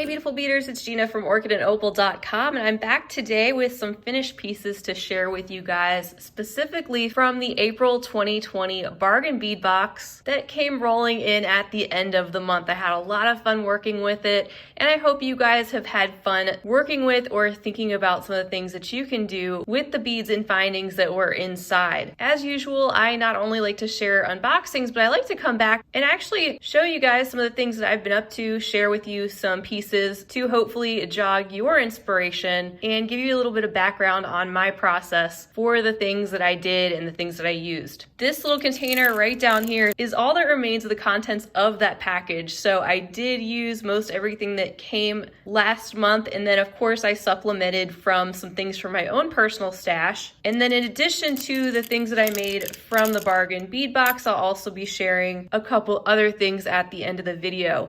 Hey beautiful beaders, it's Gina from orchidandopal.com, and I'm back today with some finished pieces to share with you guys, specifically from the April 2020 bargain bead box that came rolling in at the end of the month. I had a lot of fun working with it, and I hope you guys have had fun working with or thinking about some of the things that you can do with the beads and findings that were inside. As usual, I not only like to share unboxings, but I like to come back and actually show you guys some of the things that I've been up to, share with you some pieces to hopefully jog your inspiration and give you a little bit of background on my process for the things that I did and the things that I used. This little container right down here is all that remains of the contents of that package. So I did use most everything that came last month, and then of course I supplemented from some things from my own personal stash. And then in addition to the things that I made from the bargain bead box, I'll also be sharing a couple other things at the end of the video.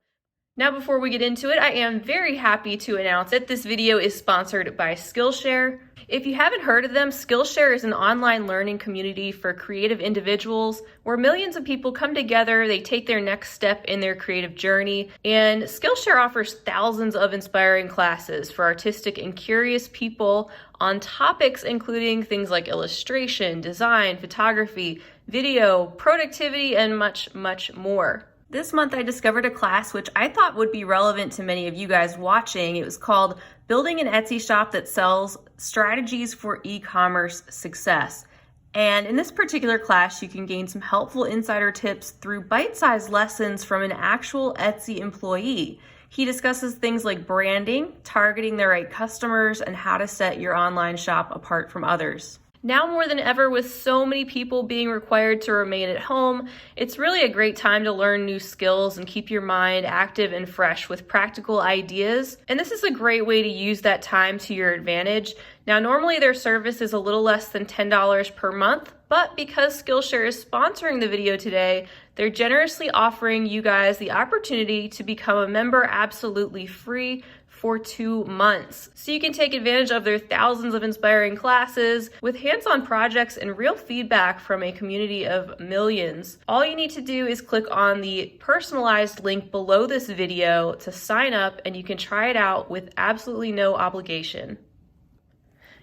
Now, before we get into it, I am very happy to announce that this video is sponsored by Skillshare. If you haven't heard of them, Skillshare is an online learning community for creative individuals where millions of people come together, they take their next step in their creative journey, and Skillshare offers thousands of inspiring classes for artistic and curious people on topics including things like illustration, design, photography, video, productivity, and much, much more. This month I discovered a class which I thought would be relevant to many of you guys watching. It was called Building an Etsy Shop That Sells Strategies for E-Commerce Success. And in this particular class, you can gain some helpful insider tips through bite-sized lessons from an actual Etsy employee. He discusses things like branding, targeting the right customers, and how to set your online shop apart from others. Now more than ever, with so many people being required to remain at home, it's really a great time to learn new skills and keep your mind active and fresh with practical ideas. And this is a great way to use that time to your advantage. Now, normally their service is a little less than $10 per month, but because Skillshare is sponsoring the video today, they're generously offering you guys the opportunity to become a member absolutely free for 2 months. So you can take advantage of their thousands of inspiring classes with hands-on projects and real feedback from a community of millions. All you need to do is click on the personalized link below this video to sign up, and you can try it out with absolutely no obligation.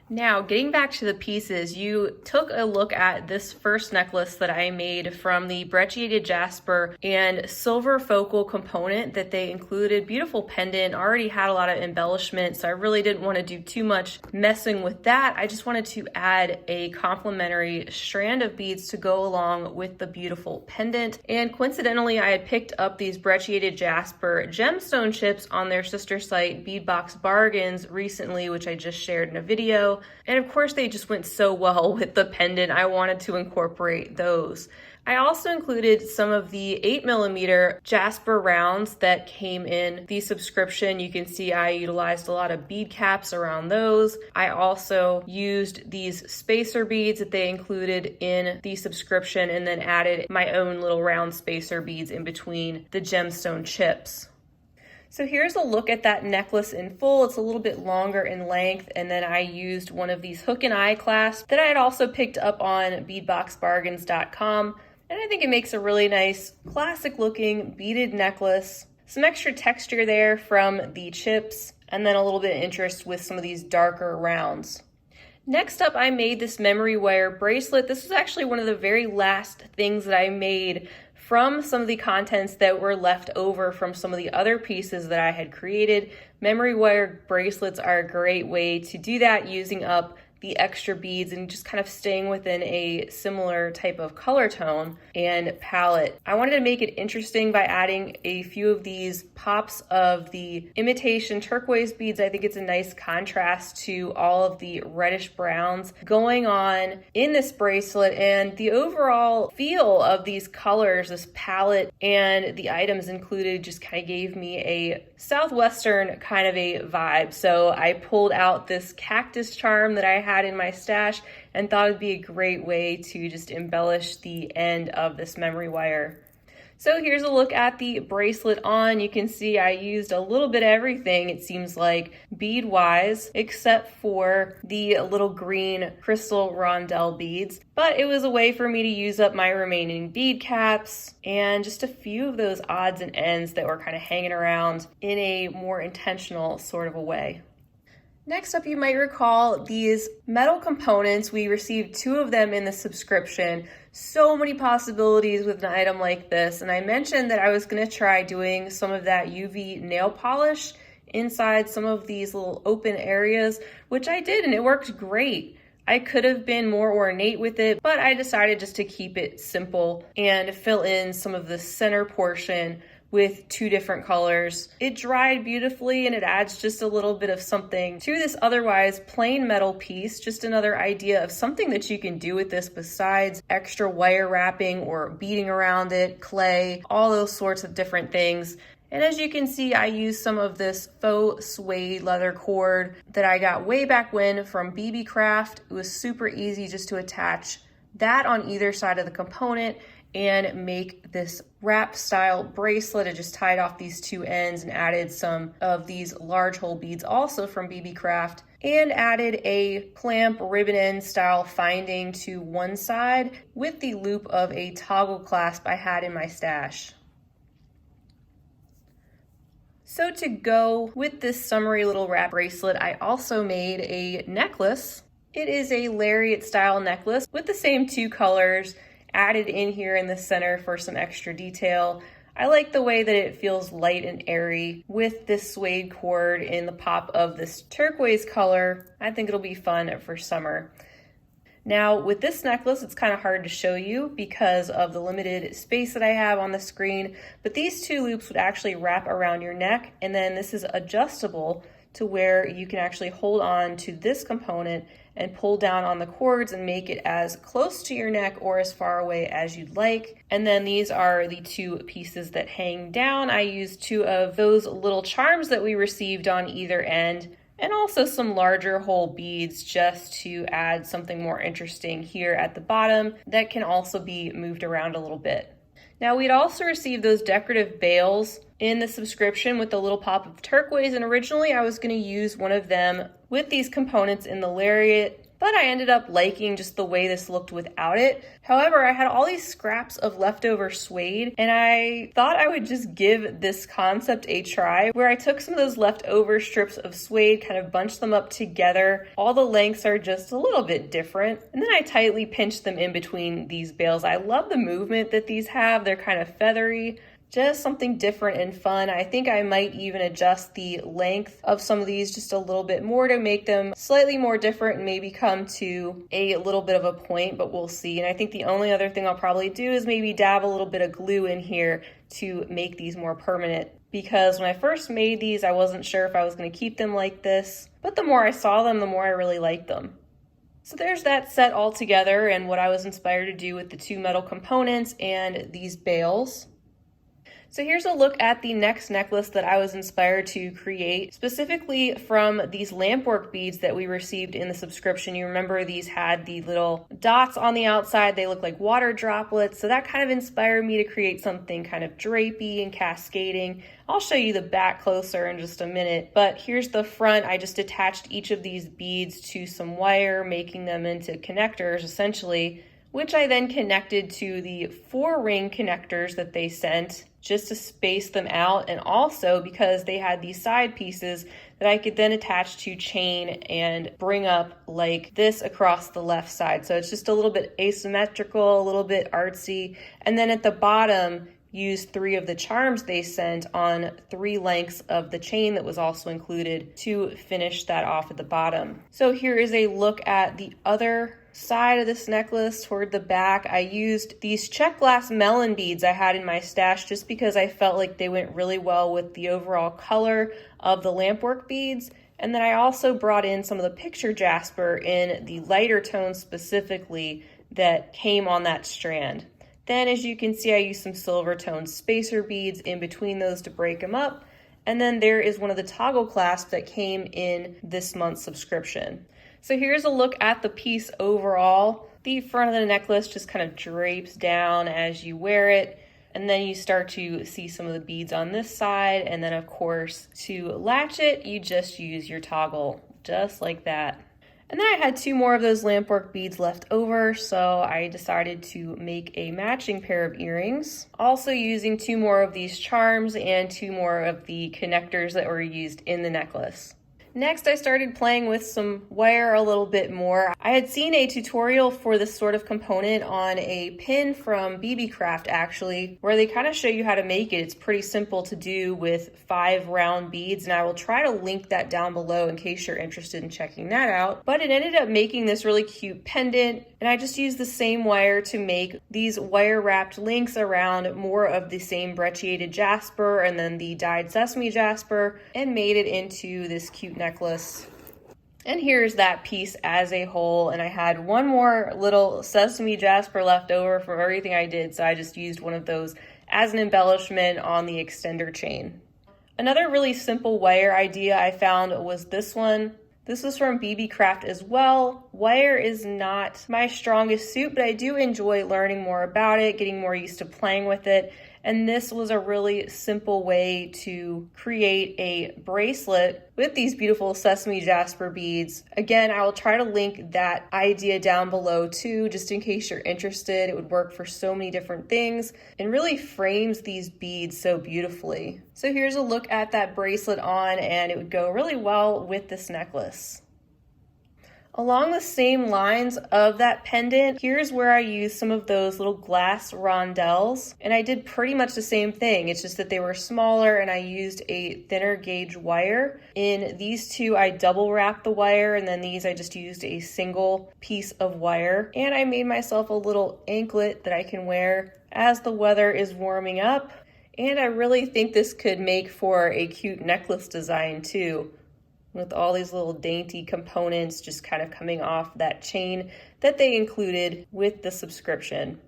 Now, getting back to the pieces, you took a look at this first necklace that I made from the brecciated Jasper and silver focal component that they included. Beautiful pendant, already had a lot of embellishment, so I really didn't want to do too much messing with that. I just wanted to add a complementary strand of beads to go along with the beautiful pendant. And coincidentally, I had picked up these brecciated Jasper gemstone chips on their sister site, Beadbox Bargains, recently, which I just shared in a video. And of course, they just went so well with the pendant. I wanted to incorporate those. I also included some of the 8mm Jasper rounds that came in the subscription. You can see I utilized a lot of bead caps around those. I also used these spacer beads that they included in the subscription and then added my own little round spacer beads in between the gemstone chips. So here's a look at that necklace in full. It's a little bit longer in length, and then I used one of these hook and eye clasps that I had also picked up on beadboxbargains.com, and I think it makes a really nice classic looking beaded necklace. Some extra texture there from the chips, and then a little bit of interest with some of these darker rounds. Next up, I made this memory wire bracelet. This was actually one of the very last things that I made from some of the contents that were left over from some of the other pieces that I had created. Memory wire bracelets are a great way to do that, using up the extra beads and just kind of staying within a similar type of color tone and palette. I wanted to make it interesting by adding a few of these pops of the imitation turquoise beads. I think it's a nice contrast to all of the reddish browns going on in this bracelet, and the overall feel of these colors, this palette and the items included, just kind of gave me a Southwestern kind of a vibe. So I pulled out this cactus charm that I had in my stash and thought it'd be a great way to just embellish the end of this memory wire. So here's a look at the bracelet on. You can see I used a little bit of everything, it seems like, bead-wise, except for the little green crystal rondelle beads. But it was a way for me to use up my remaining bead caps and just a few of those odds and ends that were kind of hanging around in a more intentional sort of a way. Next up, you might recall these metal components. We received 2 of them in the subscription. So many possibilities with an item like this. And I mentioned that I was going to try doing some of that UV nail polish inside some of these little open areas, which I did, and it worked great. I could have been more ornate with it, but I decided just to keep it simple and fill in some of the center portion with 2 different colors. It dried beautifully and it adds just a little bit of something to this otherwise plain metal piece, just another idea of something that you can do with this besides extra wire wrapping or beading around it, clay, all those sorts of different things. And as you can see, I used some of this faux suede leather cord that I got way back when from Beebeecraft. It was super easy just to attach that on either side of the component and make this wrap style bracelet. I just tied off these 2 ends and added some of these large hole beads also from Beebeecraft, and added a clamp ribbon end style finding to one side with the loop of a toggle clasp I had in my stash. So to go with this summery little wrap bracelet, I also made a necklace. It is a lariat style necklace with the same 2 colors added in here in the center for some extra detail. I like the way that it feels light and airy with this suede cord in the pop of this turquoise color. I think it'll be fun for summer. Now with this necklace, it's kind of hard to show you because of the limited space that I have on the screen, but these 2 loops would actually wrap around your neck, and then this is adjustable to where you can actually hold on to this component and pull down on the cords and make it as close to your neck or as far away as you'd like. And then these are the 2 pieces that hang down. I used 2 of those little charms that we received on either end, and also some larger hole beads just to add something more interesting here at the bottom that can also be moved around a little bit. Now we'd also received those decorative bails in the subscription with the little pop of turquoise, and originally I was going to use one of them with these components in the lariat, but I ended up liking just the way this looked without it. However, I had all these scraps of leftover suede, and I thought I would just give this concept a try, where I took some of those leftover strips of suede, kind of bunched them up together. All the lengths are just a little bit different, and then I tightly pinched them in between these bails. I love the movement that these have. They're kind of feathery. Just something different and fun. I think I might even adjust the length of some of these just a little bit more to make them slightly more different and maybe come to a little bit of a point, but we'll see. And I think the only other thing I'll probably do is maybe dab a little bit of glue in here to make these more permanent, because when I first made these, I wasn't sure if I was going to keep them like this, but the more I saw them, the more I really liked them. So there's that set all together and what I was inspired to do with the 2 metal components and these bails. So here's a look at the next necklace that I was inspired to create, specifically from these Lampwork beads that we received in the subscription. You remember these had the little dots on the outside. They look like water droplets. So that kind of inspired me to create something kind of drapey and cascading. I'll show you the back closer in just a minute, but here's the front. I just attached each of these beads to some wire, making them into connectors essentially, which I then connected to the 4-ring connectors that they sent just to space them out, and also because they had these side pieces that I could then attach to chain and bring up like this across the left side. So it's just a little bit asymmetrical, a little bit artsy. And then at the bottom, use 3 of the charms they sent on 3 lengths of the chain that was also included to finish that off at the bottom. So here is a look at the other side of this necklace toward the back. I used these check glass melon beads I had in my stash just because I felt like they went really well with the overall color of the Lampwork beads. And then I also brought in some of the picture Jasper in the lighter tones specifically that came on that strand. Then as you can see, I used some silver tone spacer beads in between those to break them up. And then there is one of the toggle clasps that came in this month's subscription. So here's a look at the piece overall. The front of the necklace just kind of drapes down as you wear it. And then you start to see some of the beads on this side. And then of course, to latch it, you just use your toggle, just like that. And then I had 2 more of those Lampwork beads left over, so I decided to make a matching pair of earrings. Also using 2 more of these charms and 2 more of the connectors that were used in the necklace. Next, I started playing with some wire a little bit more. I had seen a tutorial for this sort of component on a pin from Beebeecraft actually, where they kind of show you how to make it. It's pretty simple to do with 5 round beads, and I will try to link that down below in case you're interested in checking that out. But it ended up making this really cute pendant, and I just used the same wire to make these wire wrapped links around more of the same brecciated jasper and then the dyed sesame jasper, and made it into this cute necklace. And here's that piece as a whole, and I had 1 more little sesame jasper left over from everything I did, so I just used one of those as an embellishment on the extender chain. Another really simple wire idea I found was this one. This was from Beebeecraft as well. Wire is not my strongest suit, but I do enjoy learning more about it, getting more used to playing with it. And this was a really simple way to create a bracelet with these beautiful sesame jasper beads. Again, I will try to link that idea down below too, just in case you're interested. It would work for so many different things and really frames these beads so beautifully. So here's a look at that bracelet on, and it would go really well with this necklace. Along the same lines of that pendant, here's where I used some of those little glass rondelles, and I did pretty much the same thing. It's just that they were smaller and I used a thinner gauge wire. In these 2, I double wrapped the wire, and then these I just used a single piece of wire. And I made myself a little anklet that I can wear as the weather is warming up. And I really think this could make for a cute necklace design too, with all these little dainty components just kind of coming off that chain that they included with the subscription.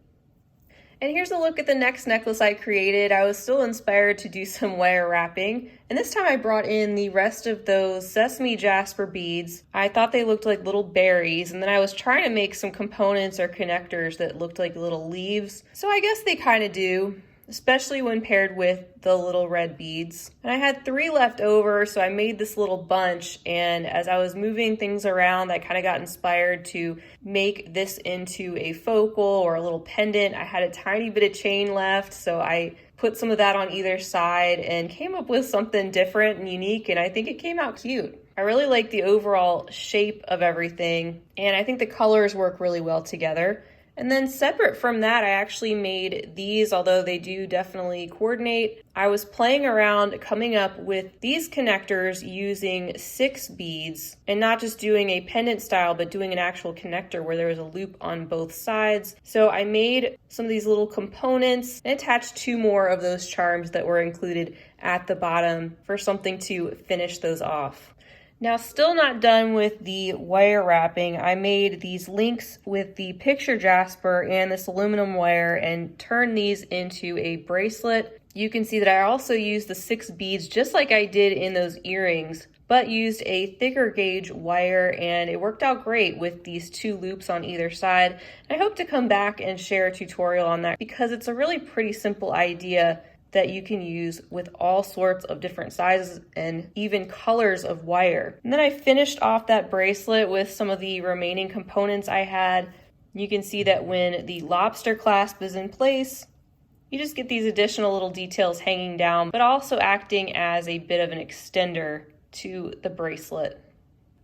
And here's a look at the next necklace I created. I was still inspired to do some wire wrapping, and this time I brought in the rest of those sesame jasper beads. I thought they looked like little berries, and then I was trying to make some components or connectors that looked like little leaves. So I guess they kind of do, especially when paired with the little red beads. And I had 3 left over, so I made this little bunch, and as I was moving things around, I kind of got inspired to make this into a focal or a little pendant. I had a tiny bit of chain left, so I put some of that on either side and came up with something different and unique, and I think it came out cute. I really like the overall shape of everything, and I think the colors work really well together. And then separate from that, I actually made these, although they do definitely coordinate. I was playing around coming up with these connectors using 6 beads, and not just doing a pendant style, but doing an actual connector where there was a loop on both sides. So I made some of these little components and attached 2 more of those charms that were included at the bottom for something to finish those off. Now, still not done with the wire wrapping, I made these links with the picture jasper and this aluminum wire and turned these into a bracelet. You can see that I also used the 6 beads just like I did in those earrings, but used a thicker gauge wire, and it worked out great with these 2 loops on either side. I hope to come back and share a tutorial on that because it's a really pretty simple idea that you can use with all sorts of different sizes and even colors of wire. And then I finished off that bracelet with some of the remaining components I had. You can see that when the lobster clasp is in place, you just get these additional little details hanging down, but also acting as a bit of an extender to the bracelet.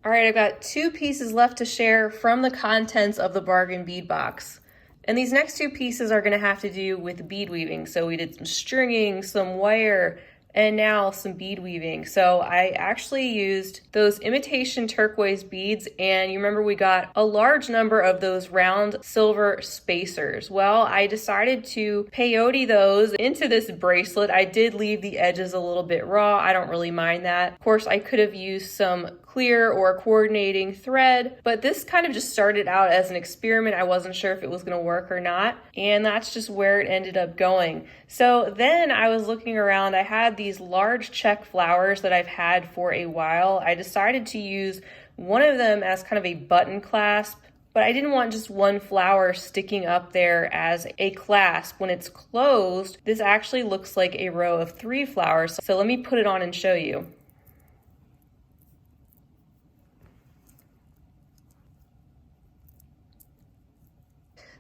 All right, I've got 2 pieces left to share from the contents of the bargain bead box. And these next 2 pieces are going to have to do with bead weaving. So we did some stringing, some wire, and now some bead weaving. So I actually used those imitation turquoise beads, and you remember we got a large number of those round silver spacers. Well, I decided to peyote those into this bracelet. I did leave the edges a little bit raw. I don't really mind that. Of course, I could have used some clear or coordinating thread, but this kind of just started out as an experiment. I wasn't sure if it was going to work or not, and that's just where it ended up going. So then I was looking around. I had these large check flowers that I've had for a while. I decided to use one of them as kind of a button clasp but I didn't want just one flower sticking up there as a clasp. When it's closed, this actually looks like a row of 3 flowers. So let me put it on and show you.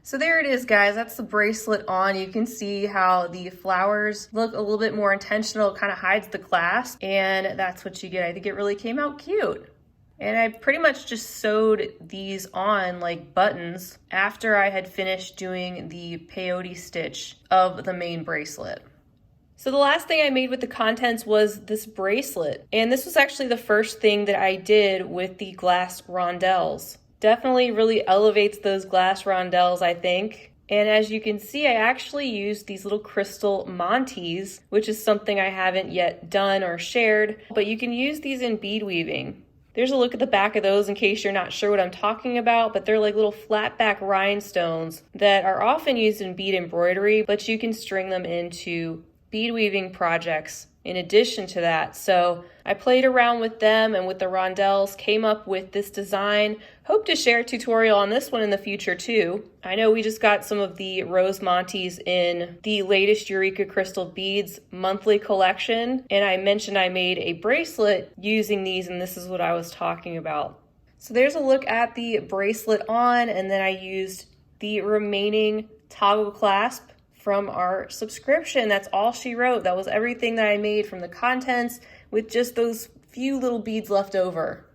So there it is, guys. That's the bracelet on. You can see how the flowers look a little bit more intentional. It kind of hides the clasp, and that's what you get. I think it really came out cute. And I pretty much just sewed these on like buttons after I had finished doing the peyote stitch of the main bracelet. So the last thing I made with the contents was this bracelet. And this was actually the first thing that I did with the glass rondelles. Definitely really elevates those glass rondelles, I think. And as you can see, I actually used these little crystal Montes, which is something I haven't yet done or shared, but you can use these in bead weaving. There's a look at the back of those in case you're not sure what I'm talking about, but they're like little flat back rhinestones that are often used in bead embroidery, but you can string them into bead weaving projects in addition to that. So I played around with them and with the rondelles, came up with this design. Hope to share a tutorial on this one in the future too. I know we just got some of the Rose Montes in the latest Eureka Crystal Beads monthly collection, and I mentioned I made a bracelet using these, and this is what I was talking about. So there's a look at the bracelet on, and then I used the remaining toggle clasp from our subscription. That's all she wrote. That was everything that I made from the contents with just those few little beads left over.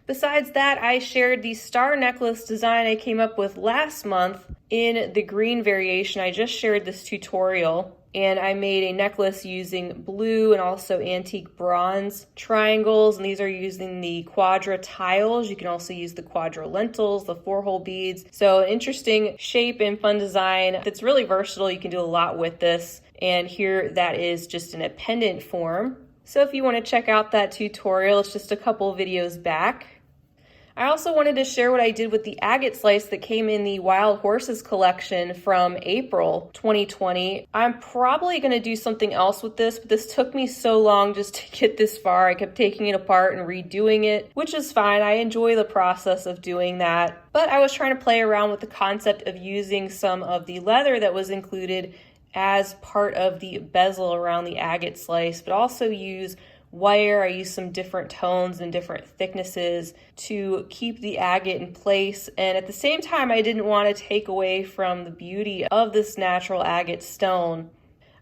Besides that, I shared the star necklace design I came up with last month in the green variation. I just shared this tutorial, and I made a necklace using blue and also antique bronze triangles, and these are using the quadra tiles. You can also use the quadra lentils, the 4-hole beads. So an interesting shape and fun design that's really versatile. You can do a lot with this, and here that is just in a pendant form. So if you want to check out that tutorial, it's just a couple videos back. I also wanted to share what I did with the agate slice that came in the Wild Horses collection from April 2020. I'm probably going to do something else with this, but this took me so long just to get this far. I kept taking it apart and redoing it, which is fine. I enjoy the process of doing that. But I was trying to play around with the concept of using some of the leather that was included as part of the bezel around the agate slice, but also use wire. I used some different tones and different thicknesses to keep the agate in place, and at the same time I didn't want to take away from the beauty of this natural agate stone.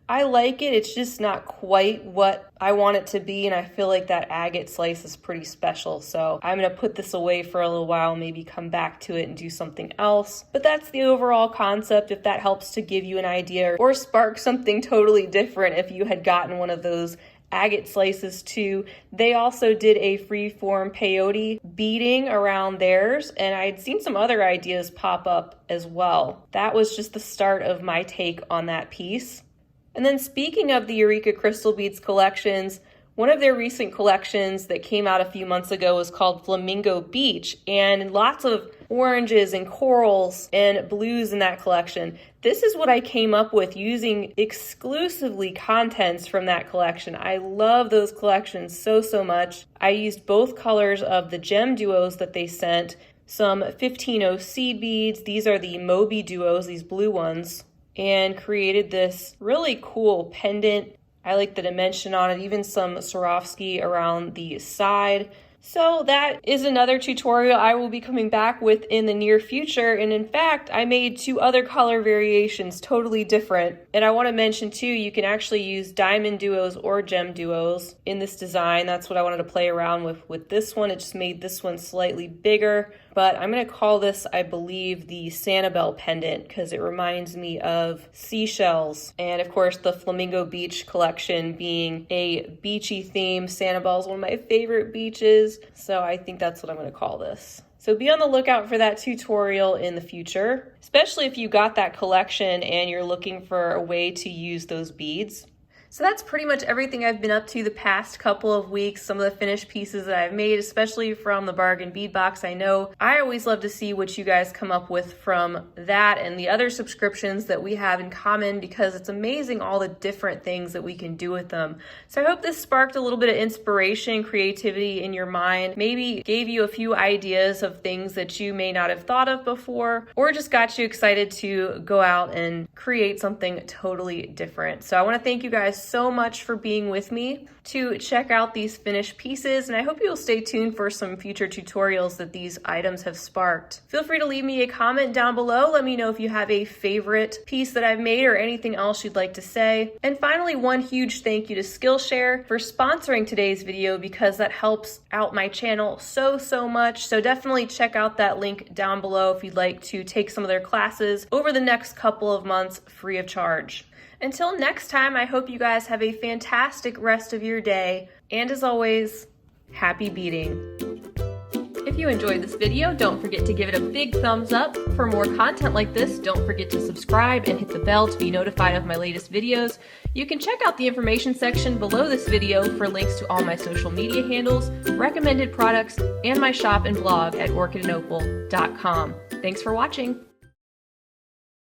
I like it, it's just not quite what I want it to be, and I feel like that agate slice is pretty special, so I'm going to put this away for a little while, maybe come back to it and do something else. But that's the overall concept, if that helps to give you an idea or spark something totally different if you had gotten one of those agate slices too. They also did a freeform peyote beading around theirs, and I'd seen some other ideas pop up as well. That was just the start of my take on that piece. And then speaking of the Eureka Crystal Beads collections, one of their recent collections that came out a few months ago was called Flamingo Beach, and lots of oranges and corals and blues in that collection. This is what I came up with using exclusively contents from that collection. I love those collections so much. I used both colors of the gem duos that they sent, some 15-0 seed beads. These are the Moby duos, these blue ones, and created this really cool pendant. I like the dimension on it, even some Swarovski around the side. So that is another tutorial I will be coming back with in the near future. And in fact, I made 2 other color variations, totally different. And I want to mention too, you can actually use diamond duos or gem duos in this design. That's what I wanted to play around with this one. It just made this one slightly bigger. But I'm going to call this, I believe, the Sanibel pendant because it reminds me of seashells. And of course, the Flamingo Beach collection being a beachy theme. Sanibel is one of my favorite beaches. So I think that's what I'm going to call this. So be on the lookout for that tutorial in the future, especially if you got that collection and you're looking for a way to use those beads. So that's pretty much everything I've been up to the past couple of weeks, some of the finished pieces that I've made, especially from the bargain bead box. I know I always love to see what you guys come up with from that and the other subscriptions that we have in common, because it's amazing all the different things that we can do with them. So I hope this sparked a little bit of inspiration, creativity in your mind, maybe gave you a few ideas of things that you may not have thought of before, or just got you excited to go out and create something totally different. So I want to thank you guys so much for being with me to check out these finished pieces, and I hope you'll stay tuned for some future tutorials that these items have sparked. Feel free to leave me a comment down below. Let me know if you have a favorite piece that I've made or anything else you'd like to say. And finally, one huge thank you to Skillshare for sponsoring today's video, because that helps out my channel so much. So definitely check out that link down below if you'd like to take some of their classes over the next couple of months free of charge. Until next time, I hope you guys have a fantastic rest of your day, and as always, happy beading. If you enjoyed this video, don't forget to give it a big thumbs up. For more content like this, don't forget to subscribe and hit the bell to be notified of my latest videos. You can check out the information section below this video for links to all my social media handles, recommended products, and my shop and blog at orchidandopal.com. Thanks for watching.